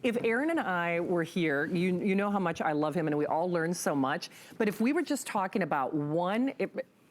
If Aaron and I were here, you know how much I love him and we all learn so much, but if we were just talking about one,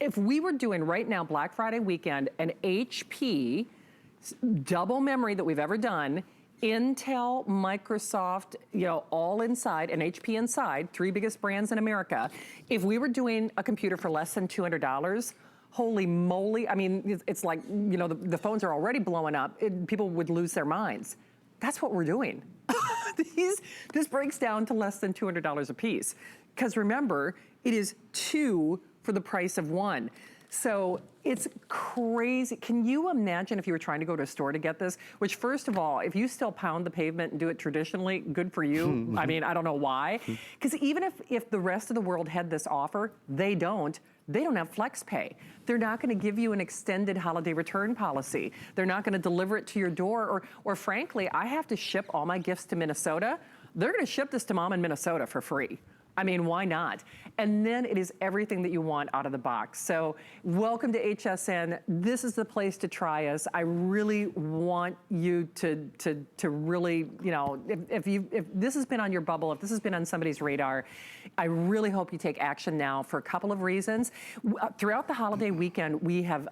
if we were doing right now, Black Friday weekend, an HP double memory that we've ever done, Intel, Microsoft, you know, all inside, and HP inside, 3 biggest brands in America. If we were doing a computer for less than $200, holy moly, I mean, it's like, you know, the phones are already blowing up. People would lose their minds. That's what we're doing. This breaks down to less than $200 a piece. Because remember, it is 2 for the price of 1. So it's crazy. Can you imagine if you were trying to go to a store to get this? Which, first of all, if you still pound the pavement and do it traditionally, good for you. I mean, I don't know why. Because even if the rest of the world had this offer, they don't have flex pay. They're not gonna give you an extended holiday return policy. They're not gonna deliver it to your door, or frankly, I have to ship all my gifts to Minnesota. They're gonna ship this to mom in Minnesota for free. I mean, why not? And then it is everything that you want out of the box. So welcome to HSN. This is the place to try us. I really want you to really, you know, if this has been on your bubble, if this has been on somebody's radar, I really hope you take action now for a couple of reasons. Throughout the holiday weekend, we have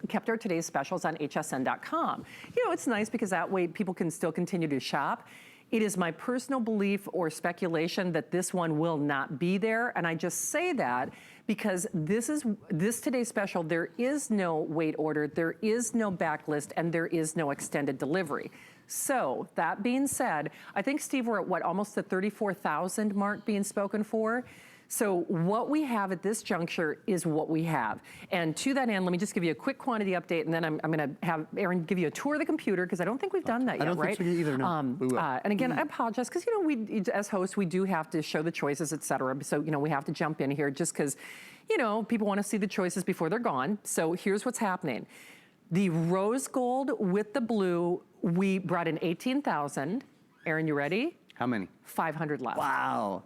kept our today's specials on hsn.com. You know, it's nice because that way people can still continue to shop. It is my personal belief or speculation that this one will not be there. And I just say that because this today's special, there is no wait order, there is no backlist, and there is no extended delivery. So that being said, I think, Steve, we're at what, almost the 34,000 mark being spoken for? So what we have at this juncture is what we have. And to that end, let me just give you a quick quantity update, and then I'm gonna have Aaron give you a tour of the computer, because I don't think we've done that yet, right? I don't think so either, no. And again, I apologize, because, you know, we, as hosts, we do have to show the choices, et cetera. So, you know, we have to jump in here just because, you know, people want to see the choices before they're gone. So here's what's happening. The rose gold with the blue, we brought in 18,000. Aaron, you ready? How many? 500 left. Wow.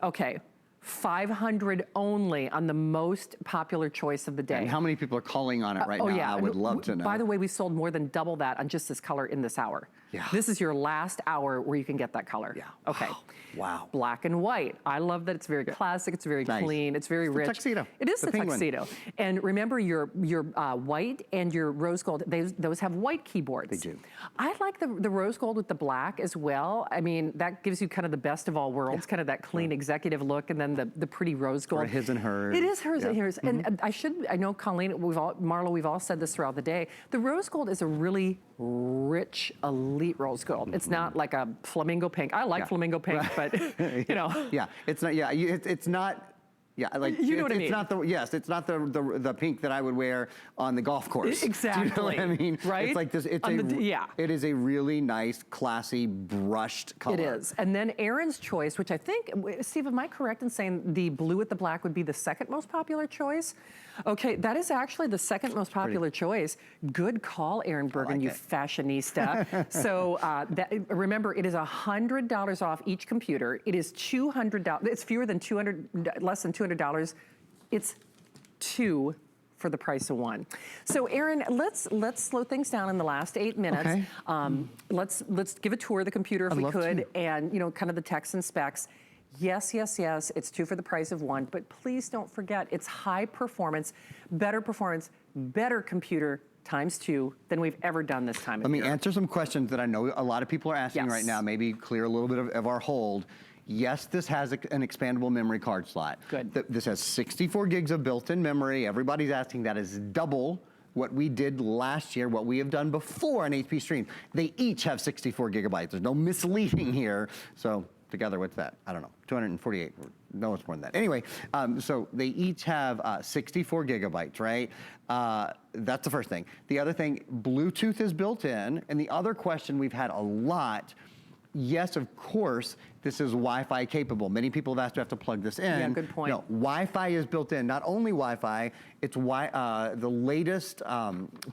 Okay. 500 only on the most popular choice of the day. And how many people are calling on it right now? Yeah. I would love to know. By the way, we sold more than double that on just this color in this hour. Yeah. This is your last hour where you can get that color. Yeah. Okay. Wow. Black and white. I love that it's very classic, it's very clean, it's very rich. Tuxedo. It is the tuxedo. And remember, your white and your rose gold, those have white keyboards. They do. I like the rose gold with the black as well. I mean, that gives you kind of the best of all worlds, kind of that clean executive look, and then the pretty rose gold. Or his and hers. It is hers and hers. And I know Colleen, Marla, we've all said this throughout the day. The rose gold is a really rich, elite rose gold. It's not like a flamingo pink. I like flamingo pink, but you know. Yeah, it's not, it's not, yeah, like, you know what I mean. It's not it's not the pink that I would wear on the golf course. Exactly. Do you know what I mean? Right? It's like this, it is a really nice, classy, brushed color. It is. And then Aaron's choice, which I think, Steve, am I correct in saying the blue with the black would be the second most popular choice? Okay, that is actually the second most popular choice. Good call, Aaron Bergen, you fashionista. So remember, it is $100 off each computer. It is $200. It's fewer than less than $200. It's 2 for the price of 1. So Aaron, let's slow things down in the last 8 minutes. Okay. Let's give a tour of the computer if we could, and you know, kind of the text and specs. Yes, yes, yes, it's 2 for the price of 1, but please don't forget, it's high performance, better computer times 2 than we've ever done this time of year. Let me answer some questions that I know a lot of people are asking right now, maybe clear a little bit of our hold. Yes, this has an expandable memory card slot. Good. This has 64 gigs of built-in memory. Everybody's asking, that is double what we did last year, what we have done before on HP Stream. They each have 64 gigabytes. There's no misleading here. So together, what's that? I don't know, 248, no, it's more than that. Anyway, so they each have 64 gigabytes, right? That's the first thing. The other thing, Bluetooth is built in, and the other question we've had a lot, yes, of course, This is Wi-Fi capable. Many people have asked, do I have to plug this in? Yeah, good point. No, Wi-Fi is built in. Not only Wi-Fi, it's the latest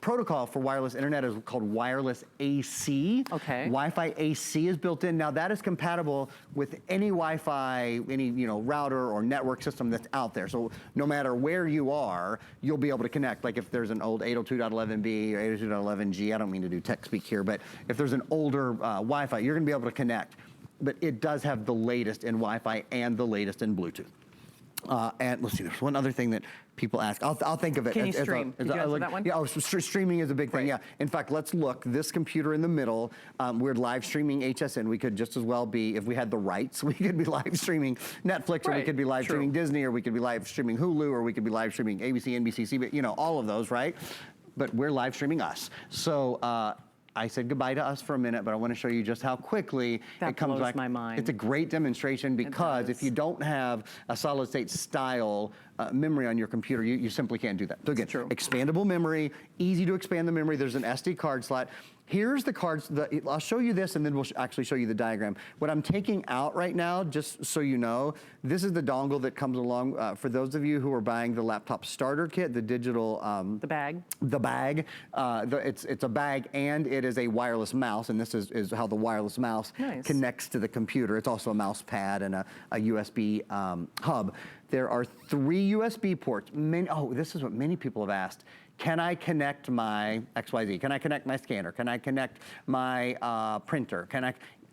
protocol for wireless internet is called wireless AC. Okay. Wi-Fi AC is built in. Now that is compatible with any Wi-Fi, any router or network system that's out there. So no matter where you are, you'll be able to connect. Like if there's an old 802.11b or 802.11g, I don't mean to do tech speak here, but if there's an older Wi-Fi, you're going to be able to connect. But it does have the latest in Wi-Fi and the latest in Bluetooth. And let's see, there's one other thing that people ask. I'll think of it. Can you stream? Did you answer that one? Yeah, streaming is a big thing, yeah. In fact, let's look. This computer in the middle, we're live streaming HSN. We could just as well be, if we had the rights, we could be live streaming Netflix, or we could be live streaming Disney, or we could be live streaming Hulu, or we could be live streaming ABC, NBC, CBS, all of those, right? But we're live streaming us. So, I said goodbye to us for a minute, but I want to show you just how quickly it comes blows back. my mind. It's a great demonstration because if you don't have a solid state style memory on your computer, you simply can't do that. So again, expandable memory, easy to expand the memory. There's an SD card slot. Here's the cards. I'll show you this, and then we'll actually show you the diagram. What I'm taking out right now, just so you know, this is the dongle that comes along. For those of you who are buying the laptop starter kit, the digital... the bag. The bag. It's a bag, and it is a wireless mouse, and this is how the wireless mouse connects to the computer. It's also a mouse pad and a USB hub. There are 3 USB ports. This is what many people have asked. Can I connect my XYZ? Can I connect my scanner? Can I connect my printer?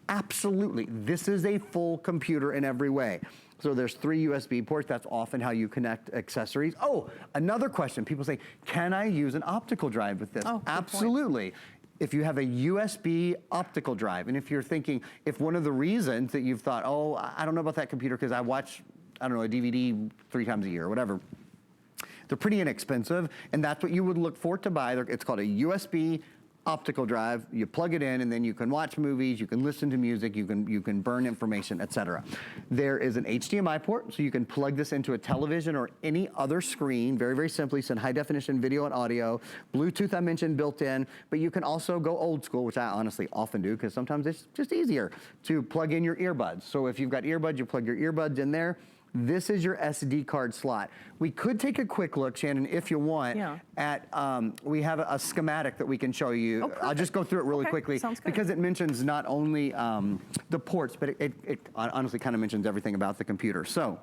Absolutely. This is a full computer in every way. So there's 3 USB ports. That's often how you connect accessories. Oh, another question. People say, can I use an optical drive with this? Oh, absolutely. If you have a USB optical drive, and if you're thinking, if one of the reasons that you've thought, oh, I don't know about that computer because I watch, I don't know, a DVD 3 times a year or whatever, they're pretty inexpensive, and that's what you would look for to buy. It's called a USB optical drive. You plug it in, and then you can watch movies, you can listen to music, you can burn information, etc. There is an HDMI port, so you can plug this into a television or any other screen, very, very simply, send high definition video and audio. Bluetooth I mentioned built in, but you can also go old school, which I honestly often do, because sometimes it's just easier to plug in your earbuds. So if you've got earbuds, you plug your earbuds in there. This is your SD card slot. We could take a quick look, Shannon, if you want, at, we have a schematic that we can show you. Oh, I'll just go through it really quickly because it mentions not only the ports, but it honestly kind of mentions everything about the computer. So,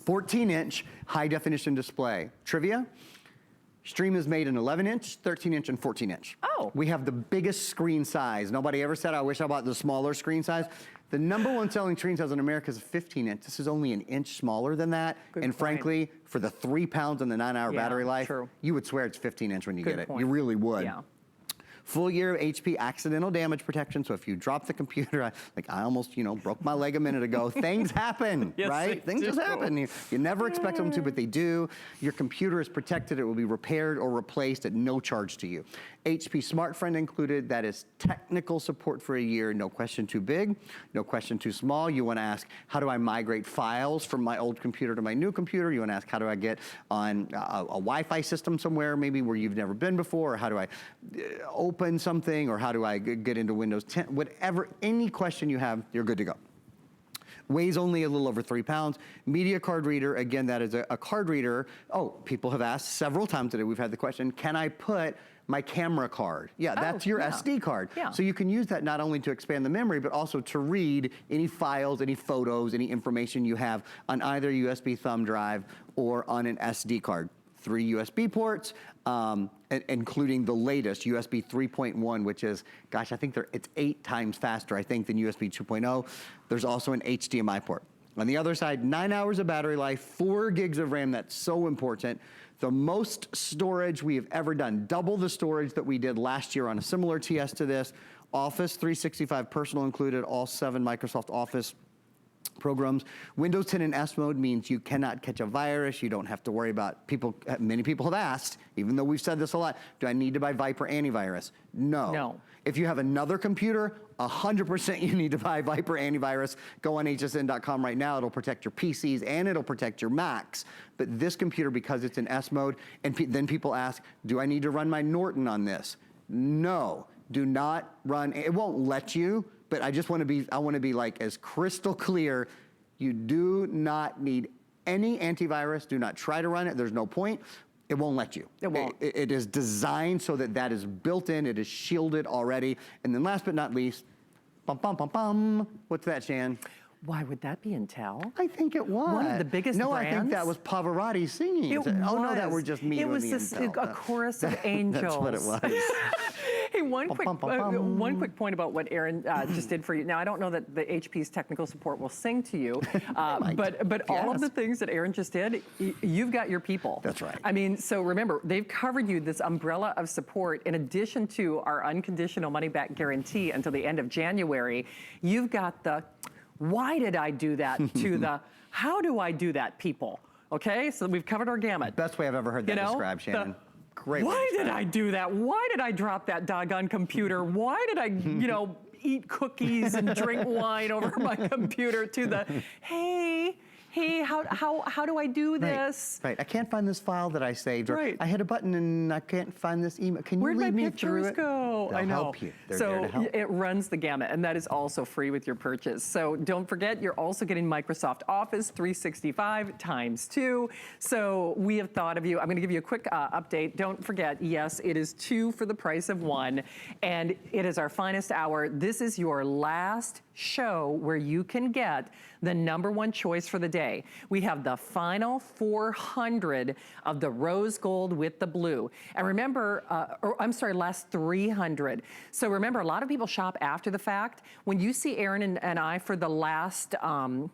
14-inch high-definition display. Trivia? Stream is made in 11-inch, 13-inch, and 14-inch. Oh. We have the biggest screen size. Nobody ever said, I wish I bought the smaller screen size. The #1 selling screen size in America is a 15-inch. This is only an inch smaller than that. Frankly, for the 3 pounds and the 9-hour battery life, you would swear it's 15-inch when you get it. You really would. Yeah. Full year of HP accidental damage protection. So if you drop the computer, I almost, broke my leg a minute ago. Things happen, right? Things just happen. You never expect them to, but they do. Your computer is protected. It will be repaired or replaced at no charge to you. HP Smart Friend included. That is technical support for a year. No question too big, no question too small. You want to ask, how do I migrate files from my old computer to my new computer? You want to ask, how do I get on a Wi-Fi system somewhere, maybe where you've never been before? Or how do I open something? Or how do I get into Windows 10? Whatever, any question you have, you're good to go. Weighs only a little over 3 pounds. Media card reader, again, that is a card reader. Oh, people have asked several times today, we've had the question, can I put my camera card? Yeah, that's your SD card. Yeah. So you can use that not only to expand the memory, but also to read any files, any photos, any information you have on either USB thumb drive or on an SD card. 3 USB ports, including the latest USB 3.1, which is, gosh, I think it's 8 times faster, I think, than USB 2.0. There's also an HDMI port. On the other side, 9 hours of battery life, 4 gigs of RAM. That's so important. The most storage we have ever done, double the storage that we did last year on a similar TS to this. Office 365 personal included, all 7 Microsoft Office programs. Windows 10 in S mode means you cannot catch a virus. You don't have to worry about many people have asked, even though we've said this a lot, do I need to buy Viper antivirus? No. If you have another computer, 100% you need to buy Viper antivirus. Go on hsn.com right now. It'll protect your PCs and it'll protect your Macs. But this computer, because it's in S mode, and then people ask, do I need to run my Norton on this? No. Do not run. It won't let you, but I just want to be, I want to be like as crystal clear. You do not need any antivirus. Do not try to run it. There's no point. It won't let you. It won't. It is designed so that that is built in. It is shielded already. And then last but not least, bum, bum, bum, bum. What's that, Shan? Why would that be Intel? I think it was. One of the biggest No, brands? I think that was Pavarotti singing. It Oh, no, that was. were just me It doing was the this, Intel. a chorus of angels. That's what it was. Hey, one quick bum. point about what Aaron just did for you. Now, I don't know that the HP's technical support will sing to you, but all of the things that Aaron just did, you've got your people. That's right. I mean, so remember, they've covered you this umbrella of support in addition to our unconditional money-back guarantee until the end of January. You've got the, why did I do that, to the, how do I do that, people? Okay, so we've covered our gamut. Best way I've ever heard that described, Shannon. Great. Why did I do that? Why did I drop that doggone computer? Why did I, eat cookies and drink wine over my computer? To the, hey, how do I do this? Right. I can't find this file that I saved. Or Right. I hit a button and I can't find this email. Can you Where'd my lead me through pictures it? go? They'll I know. help you. They're there So to help. it runs the gamut, and that is also free with your purchase. So don't forget, you're also getting Microsoft Office 365 ×2. So we have thought of you. I'm going to give you a quick update. Don't forget, yes, it is 2 for the price of 1, and it is our finest hour. This is your last show where you can get the #1 choice for the day. We have the final 400 of the rose gold with the blue. And remember, last 300. So remember, a lot of people shop after the fact. When you see Aaron and I for the last, The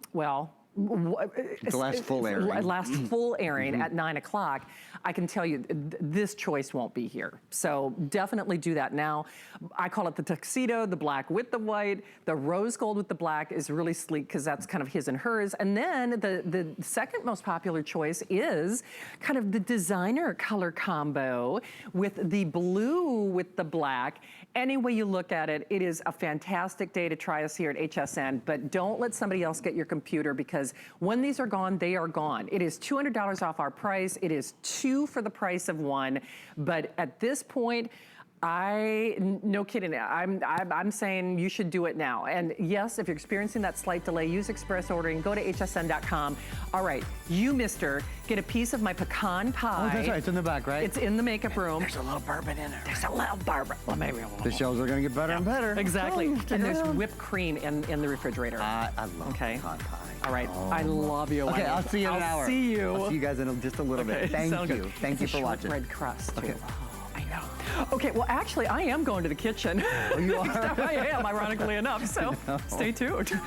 last full airing. Last full airing at 9 o'clock, I can tell you this choice won't be here. So definitely do that now. I call it the tuxedo, the black with the white. The rose gold with the black is really sleek because that's kind of his and hers. And then the second most popular choice is kind of the designer color combo with the blue with the black. Any way you look at it, it is a fantastic day to try us here at HSN, but don't let somebody else get your computer, because when these are gone, they are gone. It is $200 off our price. It is 2 for the price of 1. But at this point, no kidding, I'm saying you should do it now. And yes, if you're experiencing that slight delay, use express ordering, go to hsn.com. All right, you, mister, get a piece of my pecan pie. Oh, that's right. It's in the back, right? It's in the makeup room. There's a little bourbon in there. There's a little bourbon. Well, maybe a little. The shows are going to get better and better. Exactly. Oh, And there's whipped cream in the refrigerator. I love pecan pie. All right. I love you. Okay, I'll see you in an hour. I'll see you. I'll see you guys in just a little bit. Thank sound you. good. Thank you It's a for watching. shortbread crust, too. Okay. Oh, I know. Okay, well, actually, I am going to the kitchen. Oh, you are? I am, ironically enough, so stay tuned.